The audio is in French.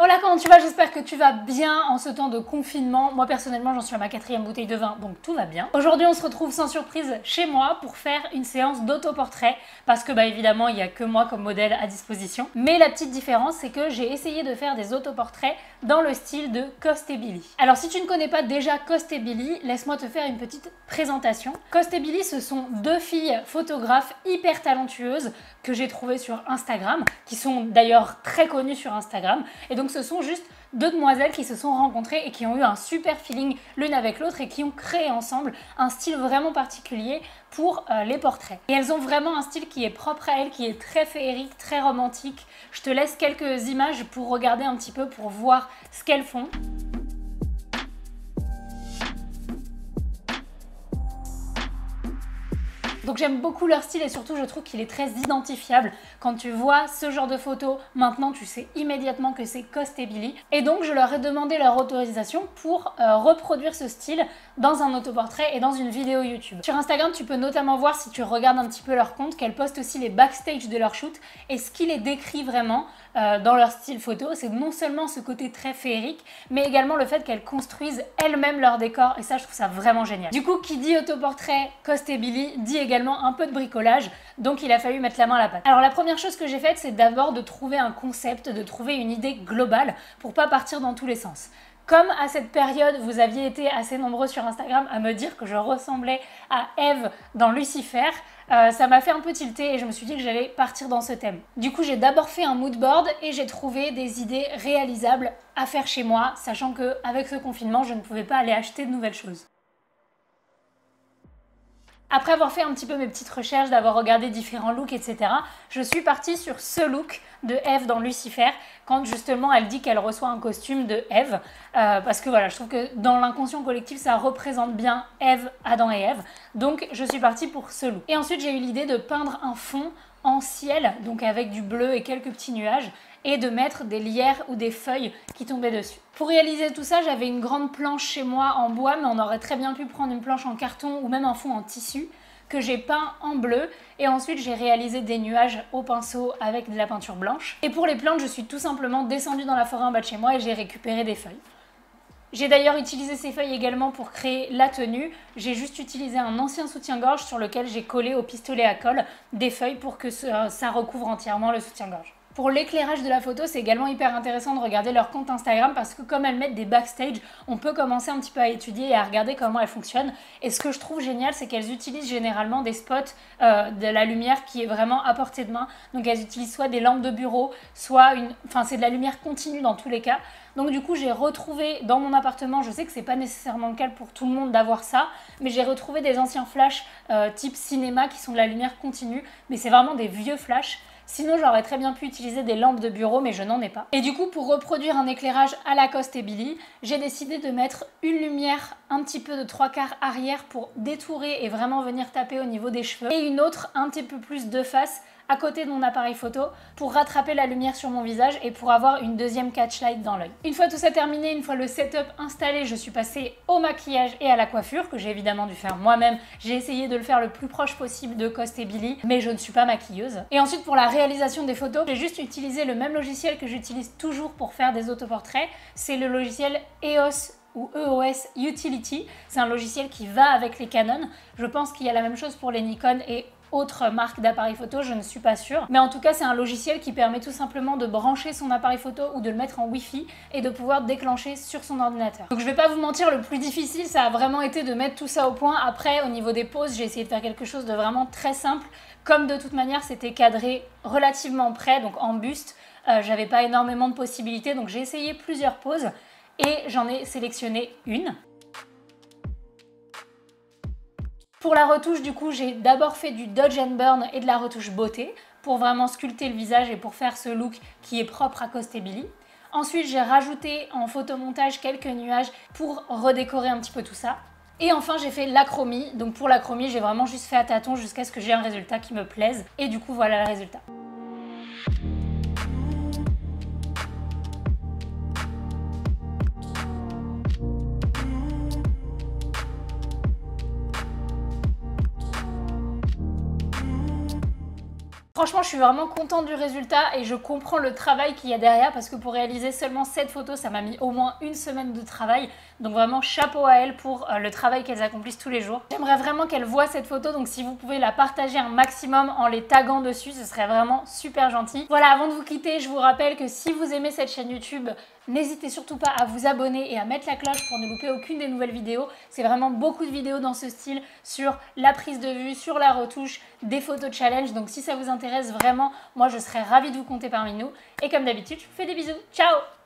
Hola, comment tu vas? J'espère que tu vas bien en ce temps de confinement. Moi personnellement j'en suis à ma 4e bouteille de vin, donc tout va bien. Aujourd'hui on se retrouve sans surprise chez moi pour faire une séance d'autoportrait parce que évidemment il n'y a que moi comme modèle à disposition. Mais la petite différence c'est que j'ai essayé de faire des autoportraits dans le style de Coste et Billy. Alors si tu ne connais pas déjà Coste et Billy, laisse-moi te faire une petite présentation. Coste et Billy, ce sont deux filles photographes hyper talentueuses que j'ai trouvées sur Instagram, qui sont d'ailleurs très connues sur Instagram. Et donc ce sont juste deux demoiselles qui se sont rencontrées et qui ont eu un super feeling l'une avec l'autre et qui ont créé ensemble un style vraiment particulier pour les portraits. Et elles ont vraiment un style qui est propre à elles, qui est très féerique, très romantique. Je te laisse quelques images pour regarder un petit peu, pour voir ce qu'elles font. Donc j'aime beaucoup leur style et surtout je trouve qu'il est très identifiable. Quand tu vois ce genre de photo, maintenant tu sais immédiatement que c'est Coste et Billy. Et donc je leur ai demandé leur autorisation pour reproduire ce style dans un autoportrait et dans une vidéo YouTube. Sur Instagram, tu peux notamment voir, si tu regardes un petit peu leur compte, qu'elles postent aussi les backstage de leur shoot. Et ce qui les décrit vraiment dans leur style photo, c'est non seulement ce côté très féerique, mais également le fait qu'elles construisent elles-mêmes leur décor. Et ça, je trouve ça vraiment génial. Du coup, qui dit autoportrait Coste et Billy, dit également un peu de bricolage, donc il a fallu mettre la main à la pâte. Alors la première chose que j'ai faite, c'est d'abord de trouver un concept, de trouver une idée globale pour pas partir dans tous les sens. Comme à cette période, vous aviez été assez nombreux sur Instagram à me dire que je ressemblais à Eve dans Lucifer, ça m'a fait un peu tilter et je me suis dit que j'allais partir dans ce thème. Du coup, j'ai d'abord fait un mood board et j'ai trouvé des idées réalisables à faire chez moi, sachant qu'avec ce confinement, je ne pouvais pas aller acheter de nouvelles choses. Après avoir fait un petit peu mes petites recherches, d'avoir regardé différents looks, etc., je suis partie sur ce look de Eve dans Lucifer, quand justement elle dit qu'elle reçoit un costume de Eve, parce que voilà, je trouve que dans l'inconscient collectif, ça représente bien Eve, Adam et Ève, donc je suis partie pour ce look. Et ensuite, j'ai eu l'idée de peindre un fond en ciel, donc avec du bleu et quelques petits nuages, et de mettre des lierres ou des feuilles qui tombaient dessus. Pour réaliser tout ça, j'avais une grande planche chez moi en bois, mais on aurait très bien pu prendre une planche en carton ou même un fond en tissu que j'ai peint en bleu, et ensuite j'ai réalisé des nuages au pinceau avec de la peinture blanche. Et pour les plantes, je suis tout simplement descendue dans la forêt en bas de chez moi et j'ai récupéré des feuilles. J'ai d'ailleurs utilisé ces feuilles également pour créer la tenue. J'ai juste utilisé un ancien soutien-gorge sur lequel j'ai collé au pistolet à colle des feuilles pour que ça recouvre entièrement le soutien-gorge. Pour l'éclairage de la photo, c'est également hyper intéressant de regarder leur compte Instagram parce que comme elles mettent des backstage, on peut commencer un petit peu à étudier et à regarder comment elles fonctionnent. Et ce que je trouve génial, c'est qu'elles utilisent généralement des spots de la lumière qui est vraiment à portée de main. Donc elles utilisent soit des lampes de bureau, soit c'est de la lumière continue dans tous les cas. Donc du coup, j'ai retrouvé dans mon appartement, je sais que c'est pas nécessairement le cas pour tout le monde d'avoir ça, mais j'ai retrouvé des anciens flashs type cinéma qui sont de la lumière continue, mais c'est vraiment des vieux flashs. Sinon, j'aurais très bien pu utiliser des lampes de bureau, mais je n'en ai pas. Et du coup, pour reproduire un éclairage à la Coste et Billy, j'ai décidé de mettre une lumière un petit peu de 3/4 arrière pour détourer et vraiment venir taper au niveau des cheveux, et une autre un petit peu plus de face à côté de mon appareil photo pour rattraper la lumière sur mon visage et pour avoir une deuxième catchlight dans l'œil. Une fois tout ça terminé, une fois le setup installé, je suis passée au maquillage et à la coiffure que j'ai évidemment dû faire moi-même. J'ai essayé de le faire le plus proche possible de Coste et Billy, mais je ne suis pas maquilleuse. Et ensuite pour la réalisation des photos, j'ai juste utilisé le même logiciel que j'utilise toujours pour faire des autoportraits. C'est le logiciel EOS ou EOS Utility. C'est un logiciel qui va avec les Canon. Je pense qu'il y a la même chose pour les Nikon et autre marque d'appareil photo, je ne suis pas sûre. Mais en tout cas, c'est un logiciel qui permet tout simplement de brancher son appareil photo ou de le mettre en Wi-Fi et de pouvoir déclencher sur son ordinateur. Donc je vais pas vous mentir, le plus difficile, ça a vraiment été de mettre tout ça au point. Après, au niveau des poses, j'ai essayé de faire quelque chose de vraiment très simple. Comme de toute manière, c'était cadré relativement près, donc en buste, j'avais pas énormément de possibilités, donc j'ai essayé plusieurs poses et j'en ai sélectionné une. Pour la retouche, du coup, j'ai d'abord fait du dodge and burn et de la retouche beauté pour vraiment sculpter le visage et pour faire ce look qui est propre à Coste et Billy. Ensuite, j'ai rajouté en photomontage quelques nuages pour redécorer un petit peu tout ça. Et enfin, j'ai fait l'acromie. Donc pour l'acromie, j'ai vraiment juste fait à tâtons jusqu'à ce que j'ai un résultat qui me plaise. Et du coup, voilà le résultat. Franchement, je suis vraiment contente du résultat et je comprends le travail qu'il y a derrière parce que pour réaliser seulement cette photo, ça m'a mis au moins une semaine de travail. Donc vraiment chapeau à elles pour le travail qu'elles accomplissent tous les jours. J'aimerais vraiment qu'elles voient cette photo, donc si vous pouvez la partager un maximum en les taguant dessus, ce serait vraiment super gentil. Voilà, avant de vous quitter, je vous rappelle que si vous aimez cette chaîne YouTube, n'hésitez surtout pas à vous abonner et à mettre la cloche pour ne louper aucune des nouvelles vidéos. C'est vraiment beaucoup de vidéos dans ce style sur la prise de vue, sur la retouche, des photos challenge. Donc si ça vous intéresse vraiment, moi je serais ravie de vous compter parmi nous. Et comme d'habitude, je vous fais des bisous. Ciao!